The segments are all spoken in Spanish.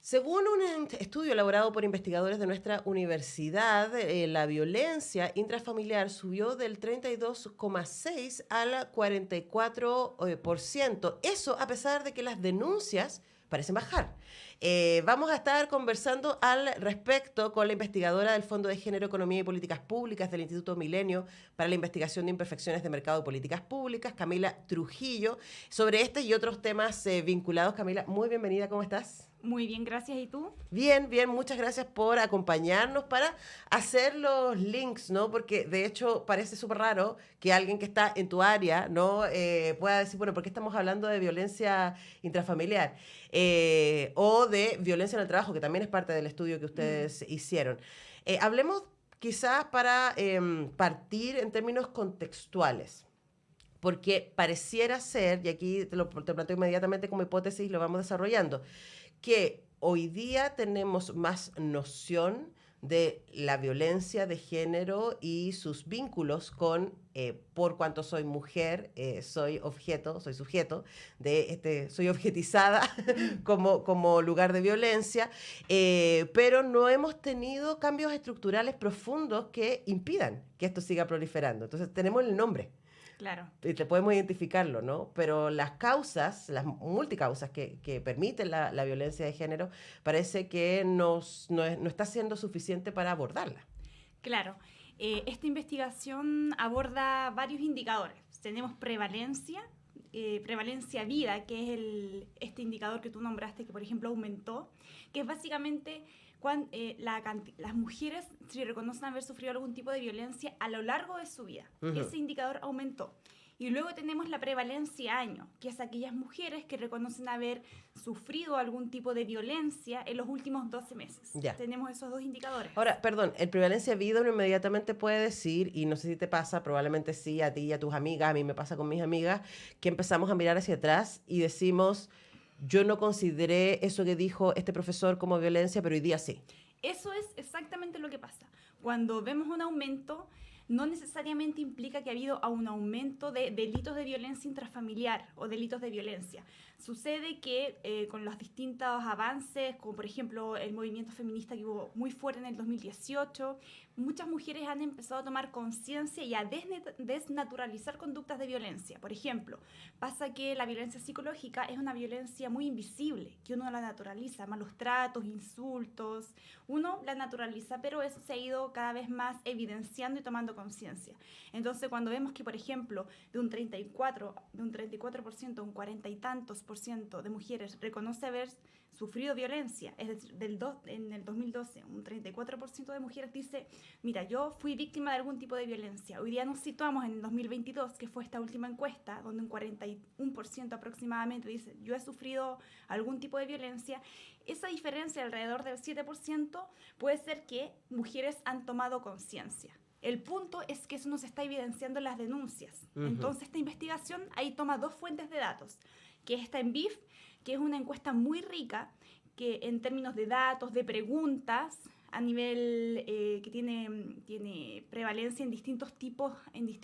Según un estudio elaborado por investigadores de nuestra universidad, la violencia intrafamiliar subió del 32,6 al 44%. Eso a pesar de que las denuncias parecen bajar. Vamos a estar conversando al respecto con la investigadora del Fondo de Género, Economía y Políticas Públicas del Instituto Milenio para la Investigación de Imperfecciones de Mercado y Políticas Públicas, Camila Trujillo, sobre este y otros temas vinculados. Camila, muy bienvenida, ¿cómo estás? Muy bien, gracias. ¿Y tú? Bien, bien, muchas gracias por acompañarnos para hacer los links, ¿no? Porque de hecho parece súper raro que alguien que está en tu área, ¿no? Pueda decir, bueno, ¿por qué estamos hablando de violencia intrafamiliar? O de violencia en el trabajo, que también es parte del estudio que ustedes hicieron. Hablemos quizás para partir en términos contextuales. Porque pareciera ser, y aquí te planteo inmediatamente como hipótesis, lo vamos desarrollando, que hoy día tenemos más noción de la violencia de género y sus vínculos con, por cuanto soy mujer, soy objeto, soy sujeto, soy objetizada como lugar de violencia, pero no hemos tenido cambios estructurales profundos que impidan que esto siga proliferando. Entonces tenemos el nombre Claro. y te podemos identificarlo, ¿no? Pero las causas, las multicausas que permiten la violencia de género, parece que no está siendo suficiente para abordarla. Claro. Esta investigación aborda varios indicadores. Tenemos prevalencia vida, que es este indicador que tú nombraste, que por ejemplo aumentó, que es básicamente las mujeres si reconocen haber sufrido algún tipo de violencia a lo largo de su vida. Ese indicador aumentó. Y luego tenemos la prevalencia año, que es aquellas mujeres que reconocen haber sufrido algún tipo de violencia en los últimos 12 meses. Ya. Tenemos esos dos indicadores. Ahora, perdón, el prevalencia vida uno inmediatamente puede decir, y no sé si te pasa, probablemente sí, a ti y a tus amigas, a mí me pasa con mis amigas, que empezamos a mirar hacia atrás y decimos, yo no consideré eso que dijo este profesor como violencia, pero hoy día sí. Eso es exactamente lo que pasa. Cuando vemos un aumento, no necesariamente implica que ha habido un aumento de delitos de violencia intrafamiliar o delitos de violencia. Sucede que con los distintos avances, como por ejemplo el movimiento feminista que hubo muy fuerte en el 2018, muchas mujeres han empezado a tomar conciencia y a desnaturalizar conductas de violencia. Por ejemplo, pasa que la violencia psicológica es una violencia muy invisible, que uno la naturaliza, malos tratos, insultos, uno la naturaliza, pero eso se ha ido cada vez más evidenciando y tomando conciencia. Entonces, cuando vemos que, por ejemplo, de un 34% a un 40 y tantos % de mujeres reconoce haber sufrido violencia, es decir, en el 2012, un 34% de mujeres dice, mira, yo fui víctima de algún tipo de violencia. Hoy día nos situamos en el 2022, que fue esta última encuesta, donde un 41% aproximadamente dice, yo he sufrido algún tipo de violencia. Esa diferencia, alrededor del 7%, puede ser que mujeres han tomado conciencia. El punto es que eso nos está evidenciando en las denuncias. Entonces, esta investigación ahí toma dos fuentes de datos, que está en BIF, que es una encuesta muy rica, que en términos de datos, de preguntas, a nivel que tiene prevalencia en distintos tipos,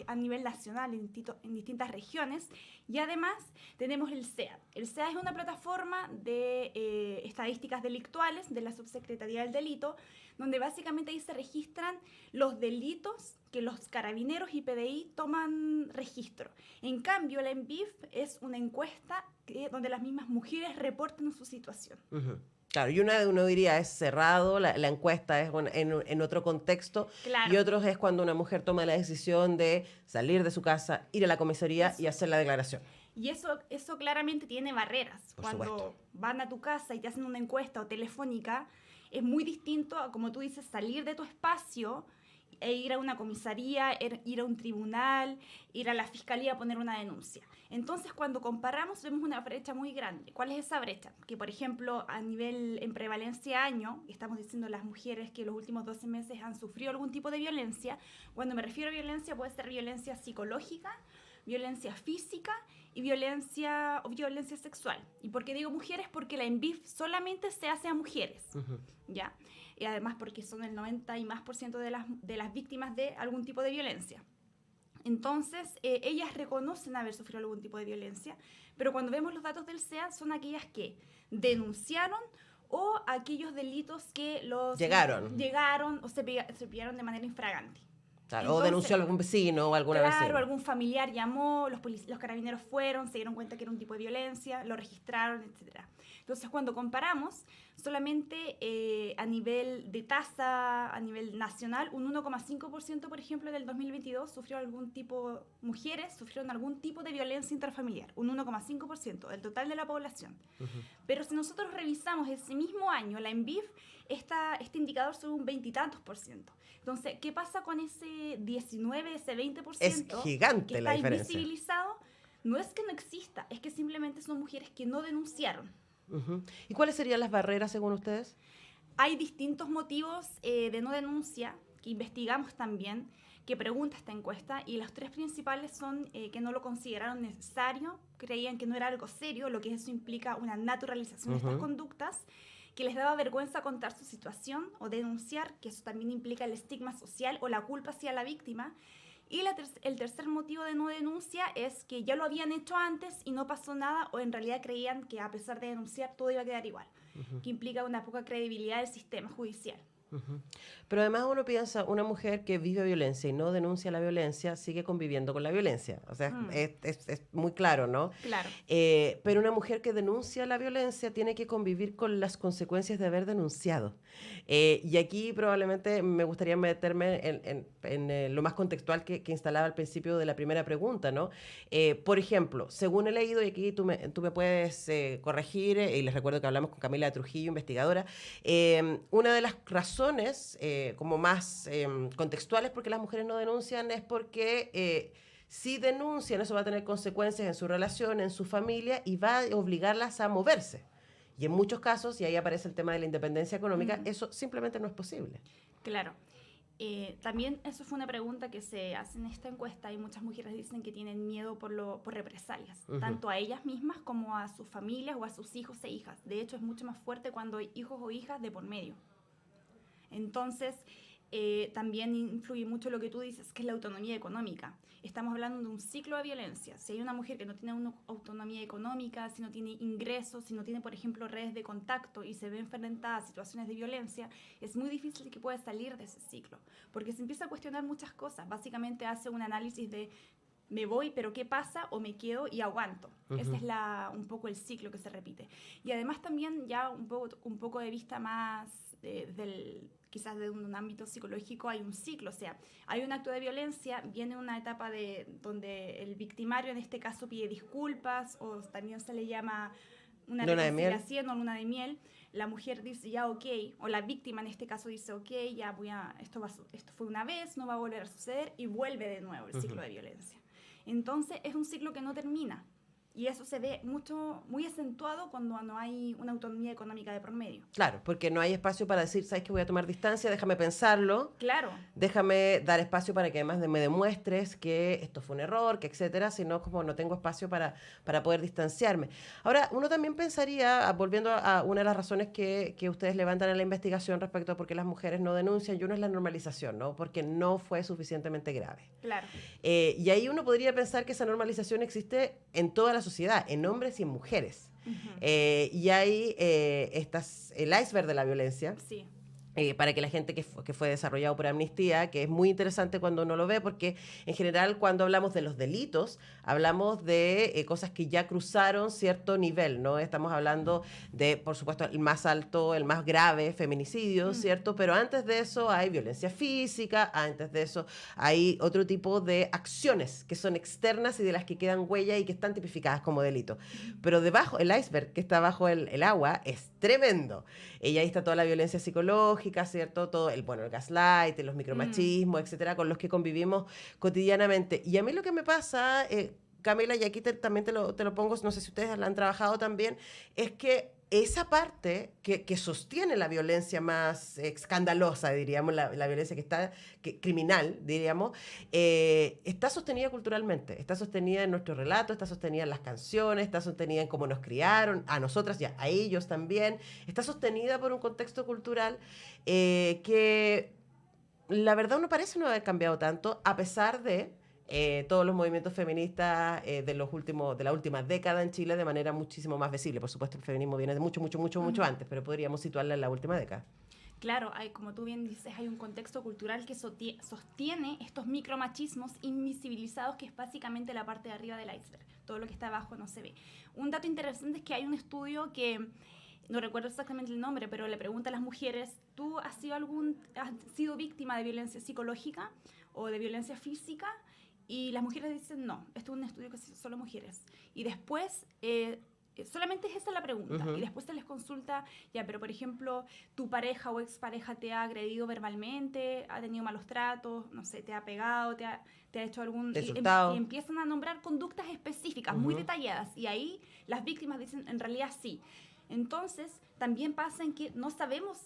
a nivel nacional, en distintas regiones. Y además tenemos el SEAD. El SEAD es una plataforma de estadísticas delictuales de la Subsecretaría del Delito, donde básicamente ahí se registran los delitos que los carabineros y PDI toman registro. En cambio, la ENVIF es una encuesta donde las mismas mujeres reportan su situación. Claro, y uno diría es cerrado, la encuesta es en otro contexto, Claro. y otros es cuando una mujer toma la decisión de salir de su casa, ir a la comisaría y hacer la declaración. Y eso claramente tiene barreras. Por Cuando supuesto. van a tu casa y te hacen una encuesta o telefónica, es muy distinto a, como tú dices, salir de tu espacio e ir a una comisaría, ir a un tribunal, ir a la fiscalía a poner una denuncia. Entonces, cuando comparamos, vemos una brecha muy grande. ¿Cuál es esa brecha? Que, por ejemplo, a nivel en prevalencia año, estamos diciendo las mujeres que los últimos 12 meses han sufrido algún tipo de violencia. Cuando me refiero a violencia, puede ser violencia psicológica, violencia física y violencia sexual. ¿Y por qué digo mujeres? Porque la ENVIF solamente se hace a mujeres, ¿ya? Y además porque son el 90% y más de las víctimas de algún tipo de violencia. Entonces, ellas reconocen haber sufrido algún tipo de violencia, pero cuando vemos los datos del SEAD son aquellas que denunciaron o aquellos delitos que Llegaron. o se pillaron de manera infragante. Claro, o denunció a algún vecino o alguna Claro, vecina. algún familiar llamó, los carabineros fueron, se dieron cuenta que era un tipo de violencia, lo registraron, etcétera. Entonces, cuando comparamos, solamente a nivel de tasa, a nivel nacional, un 1,5%, por ejemplo, del 2022 mujeres sufrieron algún tipo de violencia intrafamiliar, un 1,5% del total de la población. Pero si nosotros revisamos ese mismo año, la ENVIF, este indicador sube un 20 y tantos %. Entonces, ¿qué pasa con ese 19, ese 20% Es gigante que la está diferencia. invisibilizado? No es que no exista, es que simplemente son mujeres que no denunciaron. ¿Y cuáles serían las barreras según ustedes? Hay distintos motivos de no denuncia que investigamos también, que pregunta esta encuesta, y los 3 principales son que no lo consideraron necesario, creían que no era algo serio, lo que eso implica una naturalización de estas conductas, que les daba vergüenza contar su situación o denunciar, que eso también implica el estigma social o la culpa hacia la víctima. Y el tercer motivo de no denuncia es que ya lo habían hecho antes y no pasó nada, o en realidad creían que a pesar de denunciar todo iba a quedar igual, que implica una poca credibilidad del sistema judicial. Pero además uno piensa, una mujer que vive violencia y no denuncia la violencia sigue conviviendo con la violencia. O sea, es muy claro, ¿no? Claro. Pero una mujer que denuncia la violencia tiene que convivir con las consecuencias de haber denunciado. Y aquí probablemente me gustaría meterme en lo más contextual que instalaba al principio de la primera pregunta, ¿no? Por ejemplo, según he leído, y aquí tú me puedes corregir, y les recuerdo que hablamos con Camila Trujillo, investigadora, una de las razones como más contextuales porque las mujeres no denuncian es porque si denuncian eso va a tener consecuencias en su relación, en su familia y va a obligarlas a moverse. Y en muchos casos, y ahí aparece el tema de la independencia económica, eso simplemente no es posible. Claro. También eso fue una pregunta que se hace en esta encuesta y muchas mujeres dicen que tienen miedo por represalias, tanto a ellas mismas como a sus familias o a sus hijos e hijas. De hecho, es mucho más fuerte cuando hay hijos o hijas de por medio. Entonces, también influye mucho lo que tú dices, que es la autonomía económica. Estamos hablando de un ciclo de violencia. Si hay una mujer que no tiene una autonomía económica, si no tiene ingresos, si no tiene, por ejemplo, redes de contacto y se ve enfrentada a situaciones de violencia, es muy difícil que pueda salir de ese ciclo, porque se empieza a cuestionar muchas cosas. Básicamente hace un análisis de me voy, pero ¿qué pasa? O me quedo y aguanto. Ese es un poco el ciclo que se repite. Y además también ya un poco de vista más quizás de un ámbito psicológico, hay un ciclo, o sea, hay un acto de violencia, viene una etapa donde el victimario en este caso pide disculpas, o también se le llama una reconciliación o luna de miel. La mujer dice ya ok, o la víctima en este caso dice ok, ya esto fue una vez, no va a volver a suceder, y vuelve de nuevo el ciclo de violencia. Entonces es un ciclo que no termina. Y eso se ve muy acentuado cuando no hay una autonomía económica de por medio. Claro, porque no hay espacio para decir, ¿sabes qué? Voy a tomar distancia, déjame pensarlo. Claro. Déjame dar espacio para que además me demuestres que esto fue un error, que etcétera, sino como no tengo espacio para poder distanciarme. Ahora, uno también pensaría, volviendo a una de las razones que ustedes levantan en la investigación respecto a por qué las mujeres no denuncian, y uno es la normalización, ¿no? Porque no fue suficientemente grave. Claro. Y ahí uno podría pensar que esa normalización existe en toda la sociedad, en hombres y en mujeres. Y hay el iceberg de la violencia. Sí. Para que la gente que fue desarrollado por Amnistía, que es muy interesante cuando uno lo ve, porque en general cuando hablamos de los delitos, hablamos de cosas que ya cruzaron cierto nivel, ¿no? Estamos hablando de, por supuesto, el más alto, el más grave, feminicidio, ¿cierto? Pero antes de eso hay violencia física, antes de eso hay otro tipo de acciones que son externas y de las que quedan huella y que están tipificadas como delito. Pero debajo, el iceberg que está bajo el agua es tremendo. Y ahí está toda la violencia psicológica, ¿cierto? Todo el gaslight, los micromachismos, etcétera, con los que convivimos cotidianamente. Y a mí lo que me pasa, Camila, y aquí también te lo pongo, no sé si ustedes la han trabajado también, es que esa parte que sostiene la violencia más escandalosa, diríamos, la violencia criminal, diríamos, está sostenida culturalmente, está sostenida en nuestro relato, está sostenida en las canciones, está sostenida en cómo nos criaron, a nosotras y a ellos también, está sostenida por un contexto cultural que la verdad no parece no haber cambiado tanto, a pesar de todos los movimientos feministas de la última década en Chile de manera muchísimo más visible. Por supuesto, el feminismo viene de mucho antes, pero podríamos situarla en la última década. Claro, como tú bien dices, hay un contexto cultural que sostiene estos micromachismos invisibilizados, que es básicamente la parte de arriba del iceberg. Todo lo que está abajo no se ve. Un dato interesante es que hay un estudio que, no recuerdo exactamente el nombre, pero le pregunta a las mujeres, ¿tú has sido víctima de violencia psicológica o de violencia física? Y las mujeres dicen no. Esto es un estudio que se hizo solo mujeres. Y después... solamente es esa la pregunta. Y después se les consulta, ya, pero por ejemplo, tu pareja o expareja te ha agredido verbalmente, ha tenido malos tratos, no sé, te ha pegado, te ha hecho algún... Y empiezan a nombrar conductas específicas, muy detalladas. Y ahí las víctimas dicen, en realidad sí. Entonces, también pasa en que no sabemos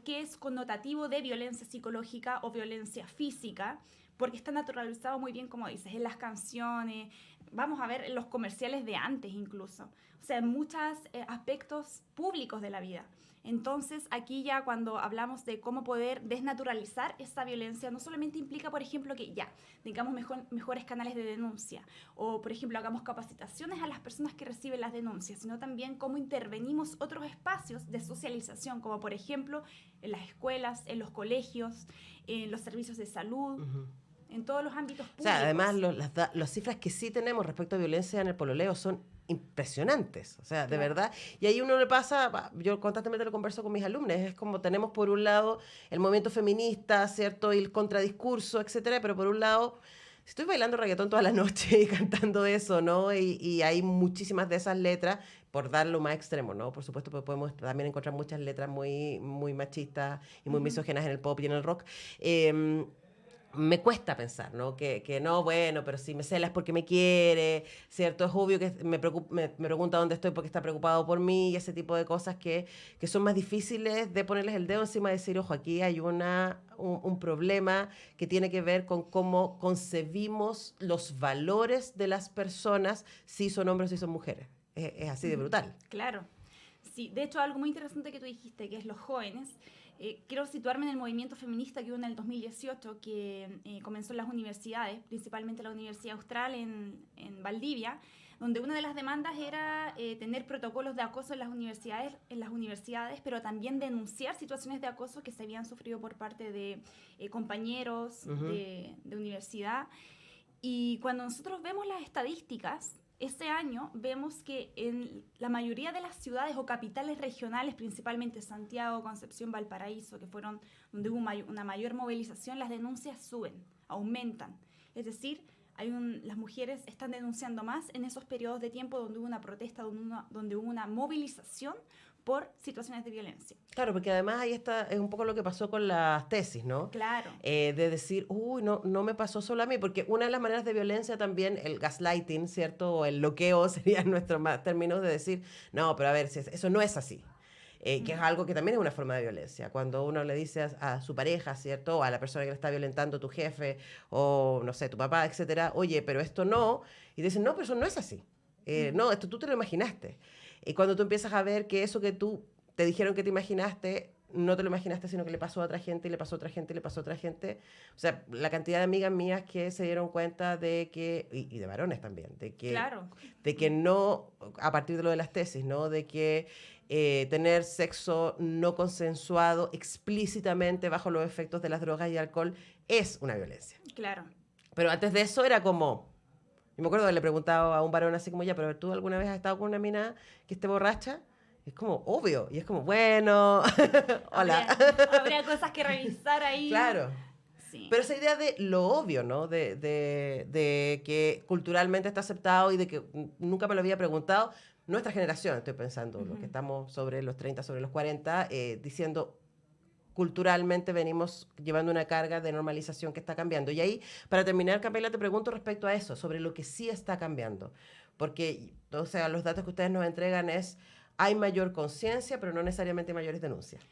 qué es connotativo de violencia psicológica o violencia física, porque está naturalizado muy bien, como dices, en las canciones, vamos a ver en los comerciales de antes incluso, o sea, en muchos aspectos públicos de la vida. Entonces, aquí ya cuando hablamos de cómo poder desnaturalizar esa violencia, no solamente implica, por ejemplo, que ya tengamos mejores canales de denuncia, o, por ejemplo, hagamos capacitaciones a las personas que reciben las denuncias, sino también cómo intervenimos otros espacios de socialización, como, por ejemplo, en las escuelas, en los colegios, en los servicios de salud, en todos los ámbitos públicos. O sea, además, las cifras que sí tenemos respecto a violencia en el pololeo son impresionantes, o sea, de verdad. Y ahí uno le pasa, yo constantemente lo converso con mis alumnos, es como tenemos por un lado el movimiento feminista, ¿cierto? Y el contradiscurso, etcétera, pero por un lado, estoy bailando reggaetón toda la noche y cantando eso, ¿no? Y hay muchísimas de esas letras, por dar lo más extremo, ¿no? Por supuesto, pues podemos también encontrar muchas letras muy machistas y muy misóginas en el pop y en el rock. Me cuesta pensar, ¿no? Que no, bueno, pero si me celas porque me quiere, ¿cierto? Es obvio que me pregunta dónde estoy porque está preocupado por mí y ese tipo de cosas que son más difíciles de ponerles el dedo encima y decir, ojo, aquí hay un problema que tiene que ver con cómo concebimos los valores de las personas, si son hombres o si son mujeres. Es así de brutal. Claro. Sí, de hecho, algo muy interesante que tú dijiste, que es los jóvenes. Quiero situarme en el movimiento feminista que hubo en el 2018, que comenzó en las universidades, principalmente la Universidad Austral en Valdivia, donde una de las demandas era tener protocolos de acoso en las universidades, pero también denunciar situaciones de acoso que se habían sufrido por parte de compañeros de universidad. Y cuando nosotros vemos las estadísticas, este año vemos que en la mayoría de las ciudades o capitales regionales, principalmente Santiago, Concepción, Valparaíso, que fueron donde hubo una mayor movilización, las denuncias suben, aumentan. Es decir, las mujeres están denunciando más en esos periodos de tiempo donde hubo una protesta, donde hubo una movilización por situaciones de violencia. Claro, porque además ahí está, es un poco lo que pasó con las tesis, ¿no? Claro. De decir, uy, no me pasó solo a mí, porque una de las maneras de violencia también, el gaslighting, ¿cierto? O el loqueo serían nuestros términos de decir, no, pero a ver, eso no es así. Que es algo que también es una forma de violencia. Cuando uno le dice a su pareja, ¿cierto? O a la persona que le está violentando, tu jefe, o no sé, tu papá, etcétera, oye, pero esto no. Y dicen, no, pero eso no es así. No, esto tú te lo imaginaste. Y cuando tú empiezas a ver que eso que tú te dijeron que te imaginaste, no te lo imaginaste, sino que le pasó a otra gente, y le pasó a otra gente, y le pasó a otra gente. O sea, la cantidad de amigas mías que se dieron cuenta de que, y de varones también, claro, de que no, a partir de lo de las tesis, ¿no? De que tener sexo no consensuado explícitamente bajo los efectos de las drogas y alcohol es una violencia. Claro. Pero antes de eso era como... Yo me acuerdo que le preguntaba a un varón así como, ya, pero ¿tú alguna vez has estado con una mina que esté borracha? Es como obvio. Y es como, bueno, hola. Habría cosas que revisar ahí. Claro. Sí. Pero esa idea de lo obvio, ¿no? De que culturalmente está aceptado y de que nunca me lo había preguntado. Nuestra generación, estoy pensando, los que estamos sobre los 30, sobre los 40, diciendo... culturalmente venimos llevando una carga de normalización que está cambiando. Y ahí, para terminar, Camila, te pregunto respecto a eso, sobre lo que sí está cambiando. Porque, o sea, los datos que ustedes nos entregan hay mayor conciencia, pero no necesariamente mayores denuncias.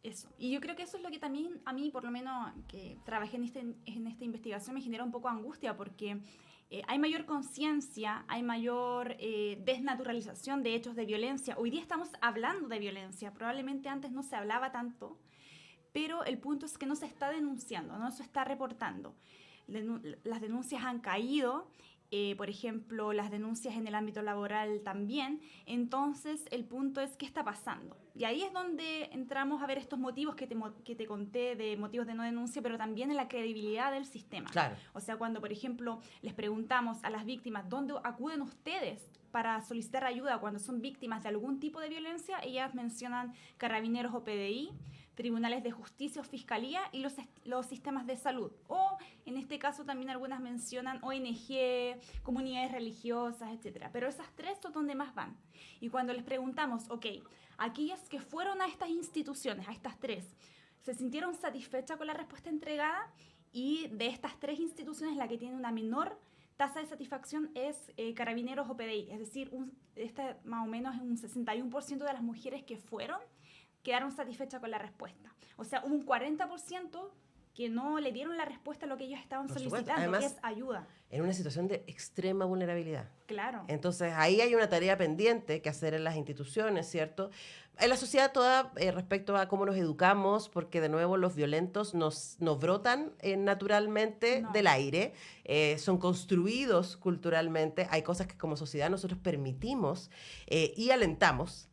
Eso. Y yo creo que eso es lo que también a mí, por lo menos, que trabajé en esta investigación, me genera un poco de angustia, porque hay mayor conciencia, hay mayor desnaturalización de hechos de violencia. Hoy día estamos hablando de violencia, probablemente antes no se hablaba tanto, pero el punto es que no se está denunciando, no se está reportando. las denuncias han caído, por ejemplo, las denuncias en el ámbito laboral también. Entonces, el punto es qué está pasando. Y ahí es donde entramos a ver estos motivos que te conté de motivos de no denuncia, pero también en la credibilidad del sistema. Claro. O sea, cuando, por ejemplo, les preguntamos a las víctimas dónde acuden ustedes para solicitar ayuda cuando son víctimas de algún tipo de violencia, ellas mencionan Carabineros o PDI, tribunales de justicia o fiscalía y los sistemas de salud. O, en este caso, también algunas mencionan ONG, comunidades religiosas, etc. Pero esas tres son donde más van. Y cuando les preguntamos, ok, aquellas que fueron a estas instituciones, a estas tres, ¿se sintieron satisfechas con la respuesta entregada? Y de estas tres instituciones, la que tiene una menor tasa de satisfacción es Carabineros o PDI. Es decir, más o menos un 61% de las mujeres que fueron quedaron satisfechas con la respuesta. O sea, un 40% que no le dieron la respuesta a lo que ellos estaban solicitando, además, que es ayuda. En una situación de extrema vulnerabilidad. Claro. Entonces, ahí hay una tarea pendiente que hacer en las instituciones, ¿cierto? En la sociedad toda, respecto a cómo nos educamos, porque de nuevo los violentos nos brotan naturalmente del aire, son construidos culturalmente, hay cosas que como sociedad nosotros permitimos y alentamos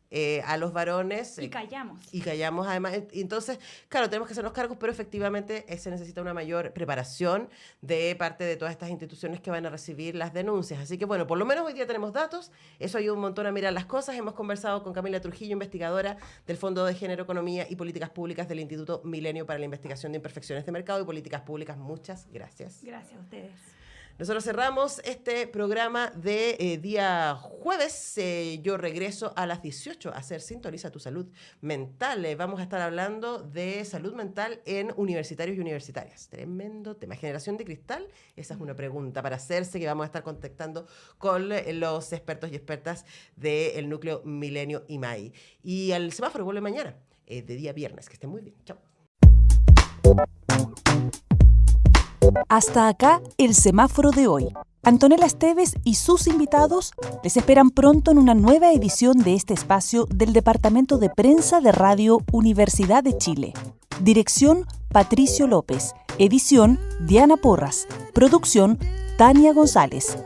a los varones. Y callamos. Y callamos además. Entonces, claro, tenemos que hacernos cargos, pero efectivamente se necesita una mayor preparación de parte de todas estas instituciones que van a recibir las denuncias. Así que, bueno, por lo menos hoy día tenemos datos, eso ayuda un montón a mirar las cosas. Hemos conversado con Camila Trujillo, investigadora del Fondo de Género, Economía y Políticas Públicas del Instituto Milenio para la Investigación de Imperfecciones de Mercado y Políticas Públicas. Muchas gracias. Gracias a ustedes. Nosotros cerramos este programa de día jueves. Yo regreso a las 18 a hacer Sintoniza tu Salud Mental. Vamos a estar hablando de salud mental en universitarios y universitarias. Tremendo tema. ¿Generación de cristal? Esa es una pregunta para hacerse, que vamos a estar contactando con los expertos y expertas del Núcleo Milenio IMAI. Y el semáforo vuelve mañana, de día viernes. Que estén muy bien. Chao. Hasta acá el semáforo de hoy. Antonella Esteves y sus invitados les esperan pronto en una nueva edición de este espacio del Departamento de Prensa de Radio Universidad de Chile. Dirección Patricio López. Edición Diana Porras. Producción Tania González.